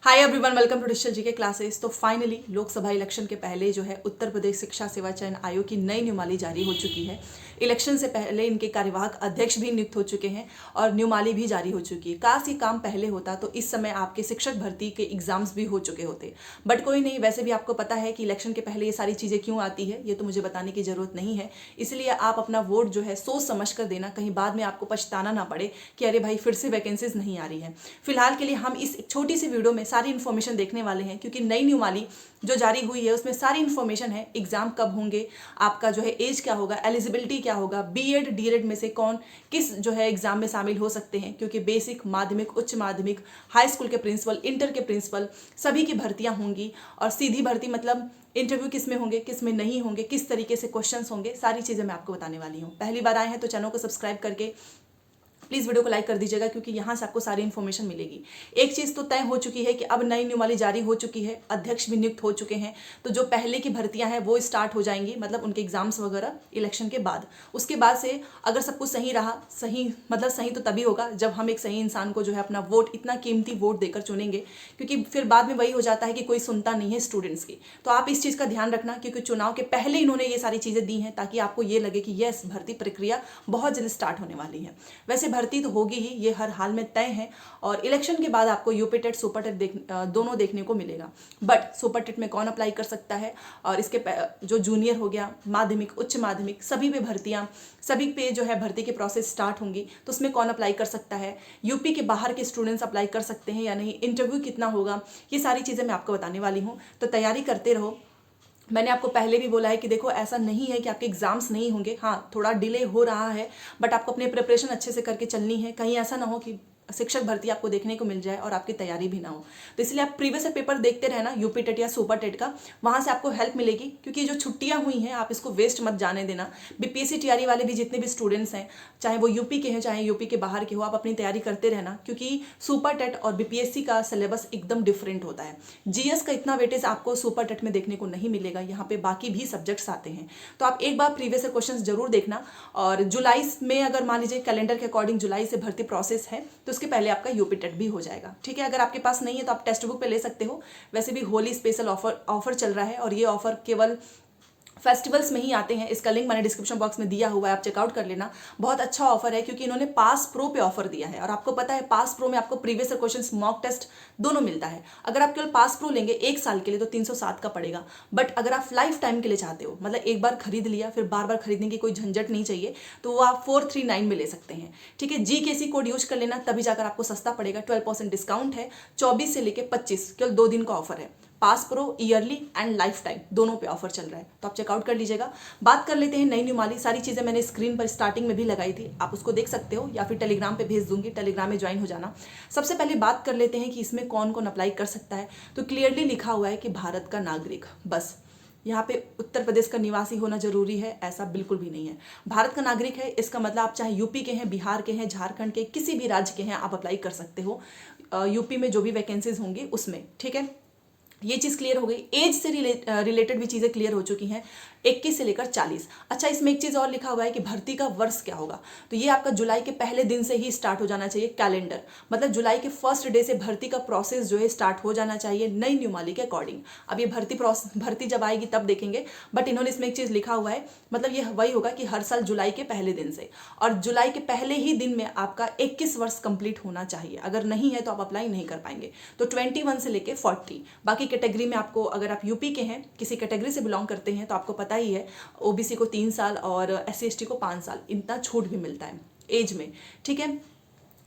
Hi everyone, welcome to digital GK classes. तो finally Lok Sabha election के पहले जो है उत्तर प्रदेश शिक्षा सेवा चयन आयोग की नई नियमावली जारी हो चुकी है। इलेक्शन से पहले इनके कार्यवाहक अध्यक्ष भी नियुक्त हो चुके हैं और नियमावली भी जारी हो चुकी है। काश ये काम पहले होता तो इस समय आपके शिक्षक भर्ती के एग्जाम्स भी हो चुके होते, बट कोई नहीं। वैसे भी आपको पता है कि इलेक्शन के पहले ये सारी चीज़ें क्यों आती है, ये तो मुझे बताने की जरूरत नहीं है। इसलिए आप अपना वोट जो है सोच समझ कर देना, कहीं बाद में आपको पछताना ना पड़े कि अरे भाई फिर से वैकेंसीज नहीं आ रही है। फिलहाल के लिए हम इस छोटी सी वीडियो में सारी इन्फॉर्मेशन देखने वाले हैं, क्योंकि नई नियमावली जो जारी हुई है उसमें सारी इन्फॉर्मेशन है। एग्जाम कब होंगे, आपका जो है एज क्या होगा, एलिजिबिलिटी क्या होगा, बीएड डीएड में से कौन किस जो है एग्जाम में शामिल हो सकते हैं, क्योंकि बेसिक, माध्यमिक, उच्च माध्यमिक, हाई स्कूल के प्रिंसिपल, इंटर के प्रिंसिपल सभी की भर्तियां होंगी। और सीधी भर्ती मतलब इंटरव्यू किस में होंगे, किस में नहीं होंगे, किस तरीके से क्वेश्चंस होंगे, सारी चीज़ें मैं आपको बताने वाली हूँ। पहली बार आए हैं तो चैनल को सब्सक्राइब करके प्लीज़ वीडियो को लाइक कर दीजिएगा, क्योंकि यहाँ से आपको सारी इन्फॉर्मेशन मिलेगी। एक चीज़ तो तय हो चुकी है कि अब नई नियमावली जारी हो चुकी है, अध्यक्ष भी नियुक्त हो चुके हैं। तो जो पहले की भर्तियां हैं वो स्टार्ट हो जाएंगी, मतलब उनके एग्जाम्स वगैरह इलेक्शन के बाद। उसके बाद से अगर सब कुछ सही रहा, सही मतलब सही तो तभी होगा जब हम एक सही इंसान को जो है अपना वोट, इतना कीमती वोट देकर चुनेंगे, क्योंकि फिर बाद में वही हो जाता है कि कोई सुनता नहीं है स्टूडेंट्स की। तो आप इस चीज़ का ध्यान रखना, क्योंकि चुनाव के पहले इन्होंने ये सारी चीज़ें दी हैं ताकि आपको ये लगे कि यस, भर्ती प्रक्रिया बहुत जल्द स्टार्ट होने वाली है। वैसे भर्ती तो होगी ही, ये हर हाल में तय है। और इलेक्शन के बाद आपको यूपी टेट, सुपर टेट दोनों देखने को मिलेगा। बट सुपर टेट में कौन अप्लाई कर सकता है, और इसके जो जूनियर हो गया, माध्यमिक, उच्च माध्यमिक, सभी पे भर्तियां, सभी पे जो है भर्ती की प्रोसेस स्टार्ट होंगी। तो उसमें कौन अप्लाई कर सकता है, यूपी के बाहर के स्टूडेंट्स अप्लाई कर सकते हैं या नहीं, इंटरव्यू कितना होगा, ये सारी चीज़ें मैं आपको बताने वाली हूँ। तो तैयारी करते रहो। मैंने आपको पहले भी बोला है कि देखो, ऐसा नहीं है कि आपके एग्जाम्स नहीं होंगे। हाँ, थोड़ा डिले हो रहा है, बट आपको अपनी प्रिपरेशन अच्छे से करके चलनी है। कहीं ऐसा ना हो कि शिक्षक भर्ती आपको देखने को मिल जाए और आपकी तैयारी भी ना हो। तो इसलिए आप प्रीवियस पेपर देखते रहना, यूपी टेट या सुपर टेट का, वहाँ से आपको हेल्प मिलेगी। क्योंकि जो छुट्टियाँ हुई हैं आप इसको वेस्ट मत जाने देना। बीपीएससी टीआरई वाले भी जितने भी स्टूडेंट्स हैं, चाहे वो यूपी के हैं चाहे यूपी के बाहर के हो, आप अपनी तैयारी करते रहना, क्योंकि सुपर टेट और बीपीएससी का सिलेबस एकदम डिफरेंट होता है। जीएस का इतना वेटेज आपको सुपर टेट में देखने को नहीं मिलेगा, यहाँ पे बाकी भी सब्जेक्ट्स आते हैं। तो आप एक बार प्रीवियस क्वेश्चन जरूर देखना। और जुलाई में अगर मान लीजिए कैलेंडर के अकॉर्डिंग जुलाई से भर्ती प्रोसेस है, तो उसके पहले आपका यूपी टेट भी हो जाएगा। ठीक है, अगर आपके पास नहीं है तो आप टेक्स्ट बुक पे ले सकते हो। वैसे भी होली स्पेशल ऑफर चल रहा है, और ये ऑफर केवल फेस्टिवल्स में ही आते हैं। इसका लिंक मैंने डिस्क्रिप्शन बॉक्स में दिया हुआ है, आप चेकआउट कर लेना। बहुत अच्छा ऑफर है, क्योंकि इन्होंने पास प्रो पे ऑफर दिया है। और आपको पता है पास प्रो में आपको प्रीवियस क्वेश्चंस, मॉक टेस्ट दोनों मिलता है। अगर आप केवल पास प्रो लेंगे एक साल के लिए तो 307 का पड़ेगा। बट अगर आप लाइफ टाइम के लिए चाहते हो, मतलब एक बार खरीद लिया फिर बार बार खरीदने की कोई झंझट नहीं चाहिए, तो वो आप 439 में ले सकते हैं। ठीक है, GKC कोड यूज कर लेना, तभी जाकर आपको सस्ता पड़ेगा। 12% डिस्काउंट है, 24 से लेकर 25, केवल 2 दिन का ऑफर है। Pass pro yearly and lifetime दोनों पे ऑफर चल रहा है, तो आप चेकआउट कर लीजिएगा। बात कर लेते हैं नई नियमावली। सारी चीज़ें मैंने स्क्रीन पर स्टार्टिंग में भी लगाई थी, आप उसको देख सकते हो, या फिर टेलीग्राम पे भेज दूंगी, टेलीग्राम में ज्वाइन हो जाना। सबसे पहले बात कर लेते हैं कि इसमें कौन कौन अप्लाई कर सकता है। तो क्लियरली लिखा हुआ है कि भारत का नागरिक, बस। यहाँ पे उत्तर प्रदेश का निवासी होना जरूरी है, ऐसा बिल्कुल भी नहीं है। भारत का नागरिक है, इसका मतलब आप चाहे यूपी के हैं, बिहार के हैं, झारखंड के, किसी भी राज्य के हैं, आप अप्लाई कर सकते हो यूपी में जो भी वैकेंसीज होंगी उसमें। ठीक है, ये चीज़ क्लियर हो गई। एज से रिलेटेड भी चीज़ें क्लियर हो चुकी हैं, 21 से लेकर 40। अच्छा, इसमें एक चीज़ और लिखा हुआ है कि भर्ती का वर्ष क्या होगा। तो ये आपका जुलाई के पहले दिन से ही स्टार्ट हो जाना चाहिए कैलेंडर, मतलब जुलाई के फर्स्ट डे से भर्ती का प्रोसेस जो है स्टार्ट हो जाना चाहिए नई नियमावली के अकॉर्डिंग। अब ये भर्ती जब आएगी तब देखेंगे, बट इन्होंने इसमें एक चीज़ लिखा हुआ है, मतलब ये वही होगा कि हर साल जुलाई के पहले दिन से, और जुलाई के पहले ही दिन में आपका 21 वर्ष कंप्लीट होना चाहिए। अगर नहीं है तो आप अप्लाई नहीं कर पाएंगे। तो 21 से लेकर 40। बाकी कैटेगरी में आपको, अगर आप यूपी के हैं, किसी कैटेगरी से बिलोंग करते हैं, तो आपको पता ही है ओबीसी को 3 साल और SC/ST को 5 साल इतना छूट भी मिलता है एज में। ठीक है,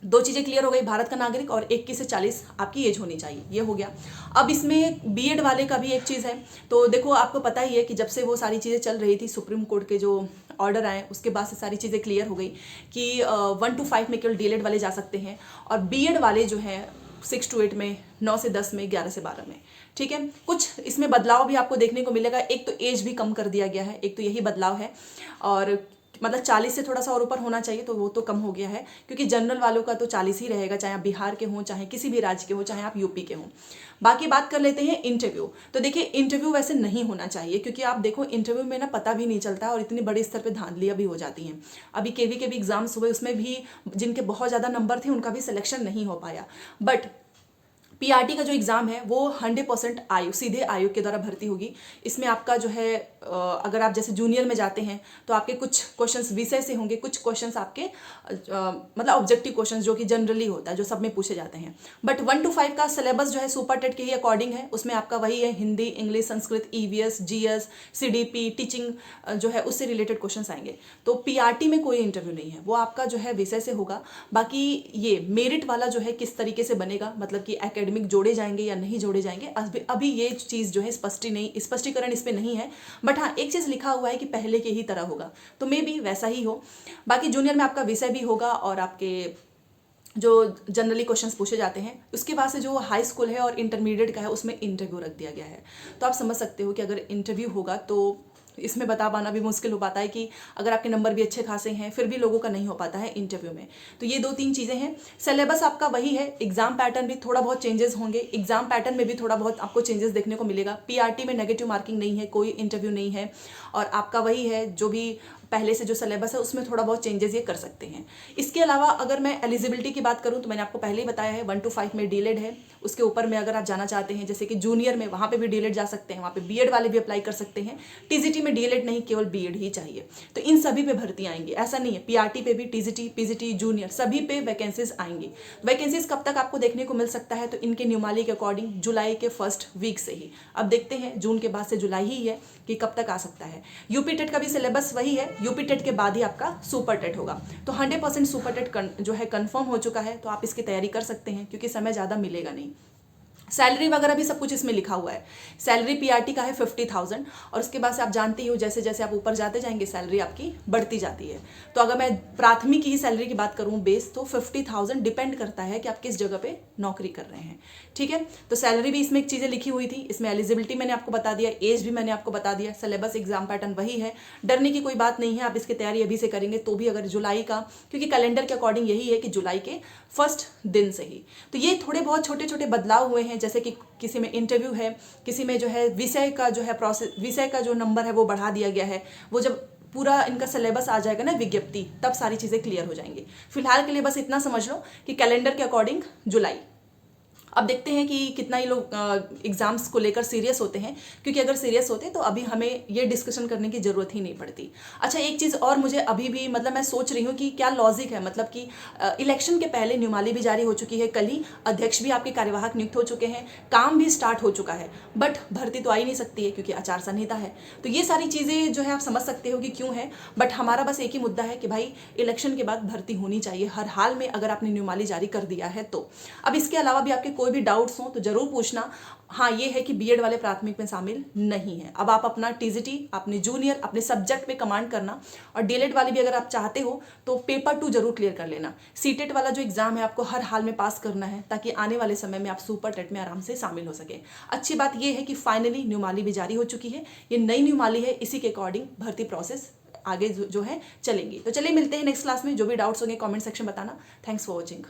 दो चीज़ें क्लियर हो गई, भारत का नागरिक और 21 से 40 आपकी एज होनी चाहिए, ये हो गया। अब इसमें बीएड वाले का भी एक चीज़ है। तो देखो, आपको पता ही है कि जब से वो सारी चीज़ें चल रही थी, सुप्रीम कोर्ट के जो ऑर्डर आए उसके बाद से सारी चीज़ें क्लियर हो गई कि 1 to 5 में केवल डीएलएड वाले जा सकते हैं, और बीएड वाले जो हैं 6 to 8 में, 9 से 10 में, 11 से 12 में। ठीक है, कुछ इसमें बदलाव भी आपको देखने को मिलेगा। एक तो एज भी कम कर दिया गया है, एक तो यही बदलाव है। और मतलब 40 से थोड़ा सा और ऊपर होना चाहिए, तो वो तो कम हो गया है, क्योंकि जनरल वालों का तो 40 ही रहेगा, चाहे आप बिहार के हों, चाहे किसी भी राज्य के हों, चाहे आप यूपी के हों। बाकी बात कर लेते हैं इंटरव्यू। तो देखिए, इंटरव्यू वैसे नहीं होना चाहिए, क्योंकि आप देखो इंटरव्यू में ना पता भी नहीं चलता, और इतनी बड़े स्तर पे धांधलियाँ भी हो जाती हैं। अभी केवी के भी एग्जाम्स हुए, उसमें भी जिनके बहुत ज़्यादा नंबर थे उनका भी सिलेक्शन नहीं हो पाया। बट पीआरटी का जो एग्ज़ाम है वो 100% आयु सीधे आयोग के द्वारा भर्ती होगी। इसमें आपका जो है अगर आप जैसे जूनियर में जाते हैं तो आपके कुछ क्वेश्चंस विषय से होंगे, कुछ क्वेश्चंस आपके मतलब ऑब्जेक्टिव क्वेश्चंस जो कि जनरली होता है, जो सब में पूछे जाते हैं। बट 1 to 5 का सिलेबस जो है सुपर टेट के ही अकॉर्डिंग है। उसमें आपका वही है, Hindi, English, Sanskrit, EVS, GS, CDP, teaching जो है उससे रिलेटेड क्वेश्चंस आएंगे। तो पीआरटी में कोई इंटरव्यू नहीं है, वो आपका जो है विषय से होगा। बाकी ये मेरिट वाला जो है किस तरीके से बनेगा, मतलब कि एकेडमिक जोड़े जाएंगे या नहीं जोड़े जाएंगे, अभी ये चीज़ जो है स्पष्टीकरण इस पर नहीं है। बट हाँ, एक चीज़ लिखा हुआ है कि पहले के ही तरह होगा, तो मे बी वैसा ही हो। बाकी जूनियर में आपका विषय भी होगा और आपके जो जनरली क्वेश्चंस पूछे जाते हैं, उसके बाद से जो हाई स्कूल है और इंटरमीडिएट का है उसमें इंटरव्यू रख दिया गया है। तो आप समझ सकते हो कि अगर इंटरव्यू होगा तो इसमें बता पाना भी मुश्किल हो पाता है कि अगर आपके नंबर भी अच्छे खासे हैं फिर भी लोगों का नहीं हो पाता है इंटरव्यू में। तो ये 2-3 चीज़ें हैं। सिलेबस आपका वही है, एग्जाम पैटर्न भी थोड़ा बहुत चेंजेस होंगे, एग्जाम पैटर्न में भी थोड़ा बहुत आपको चेंजेस देखने को मिलेगा। पीआरटी में नेगेटिव मार्किंग नहीं है, कोई इंटरव्यू नहीं है, और आपका वही है जो भी पहले से जो सिलेबस है उसमें थोड़ा बहुत चेंजेस ये कर सकते हैं। इसके अलावा अगर मैं एलिजिबिलिटी की बात करूं तो मैंने आपको पहले ही बताया है 1 to 5 में डीलेड है। उसके ऊपर में अगर आप जाना चाहते हैं जैसे कि जूनियर में, वहाँ पे भी डीलेड जा सकते हैं, वहाँ पे बीएड वाले भी अप्लाई कर सकते हैं। टीजीटी में डीलेड नहीं, केवल बीएड ही चाहिए। तो इन सभी पे भर्तियाँ आएंगी, ऐसा नहीं है। पीआरटी पे भी, टीजीटी, पीजीटी, जूनियर सभी पे वैकेंसीज आएंगी। वैकेंसीज कब तक आपको देखने को मिल सकता है, तो इनके न्यूमाली के अकॉर्डिंग जुलाई के फर्स्ट वीक से ही। अब देखते हैं, जून के बाद से जुलाई ही है कि कब तक आ सकता है। यूपी टेट का भी सिलेबस वही है, यूपी टेट के बाद ही आपका सुपर टेट होगा। तो 100% सुपर टेट जो है कंफर्म हो चुका है, तो आप इसकी तैयारी कर सकते हैं क्योंकि समय ज़्यादा मिलेगा नहीं। सैलरी वगैरह भी सब कुछ इसमें लिखा हुआ है। सैलरी पीआरटी का है 50,000, और उसके बाद से आप जानते ही हो जैसे जैसे आप ऊपर जाते जाएंगे सैलरी आपकी बढ़ती जाती है। तो अगर मैं प्राथमिक की सैलरी की बात करूं बेस, तो 50,000 डिपेंड करता है कि आप किस जगह पे नौकरी कर रहे हैं। ठीक है, तो सैलरी भी इसमें एक चीज़ें लिखी हुई थी। इसमें एलिजिबिलिटी मैंने आपको बता दिया, एज भी मैंने आपको बता दिया, सिलेबस एग्जाम पैटर्न वही है। डरने की कोई बात नहीं है, आप इसकी तैयारी अभी से करेंगे तो भी, अगर जुलाई का, क्योंकि कैलेंडर के अकॉर्डिंग यही है कि जुलाई के फर्स्ट दिन से ही। तो ये थोड़े बहुत छोटे छोटे बदलाव हुए हैं, जैसे कि किसी में इंटरव्यू है, किसी में जो है विषय का जो है प्रोसेस, विषय का जो नंबर है वो बढ़ा दिया गया है। वो जब पूरा इनका सिलेबस आ जाएगा ना विज्ञप्ति, तब सारी चीज़ें क्लियर हो जाएंगी। फिलहाल के लिए बस इतना समझ लो कि कैलेंडर के अकॉर्डिंग जुलाई। अब देखते हैं कि कितना ही लोग एग्जाम्स को लेकर सीरियस होते हैं, क्योंकि अगर सीरियस होते तो अभी हमें ये डिस्कशन करने की ज़रूरत ही नहीं पड़ती। अच्छा, एक चीज़ और मुझे अभी भी मतलब मैं सोच रही हूँ कि क्या लॉजिक है, मतलब कि इलेक्शन के पहले न्यूमाली भी जारी हो चुकी है, कल ही अध्यक्ष भी आपके कार्यवाहक नियुक्त हो चुके हैं, काम भी स्टार्ट हो चुका है, बट भर्ती तो आ ही नहीं सकती है क्योंकि आचार संहिता है। तो ये सारी चीज़ें जो है आप समझ सकते हो कि क्यों है। बट हमारा बस एक ही मुद्दा है कि भाई इलेक्शन के बाद भर्ती होनी चाहिए हर हाल में, अगर आपने न्यूमाली जारी कर दिया है तो। अब इसके अलावा भी आपके कोई भी डाउट्स हो तो जरूर पूछना। हाँ, ये है कि बीएड वाले प्राथमिक में शामिल नहीं है। अब आप अपना टीजीटी, अपने जूनियर, अपने सब्जेक्ट पे कमांड करना, और डीएलएड वाली भी अगर आप चाहते हो तो पेपर 2 जरूर क्लियर कर लेना। सीटेट वाला जो एग्जाम है आपको हर हाल में पास करना है, ताकि आने वाले समय में आप सुपर टेट में आराम से शामिल हो सके। अच्छी बात यह है कि फाइनली न्यूमाली भी जारी हो चुकी है। ये नई न्यूमाली है, इसी के अकॉर्डिंग भर्ती प्रोसेस आगे जो है चलेंगी। तो चलिए मिलते हैं नेक्स्ट क्लास में। जो भी डाउट्स होंगे कमेंट सेक्शन बताना। Thanks for watching.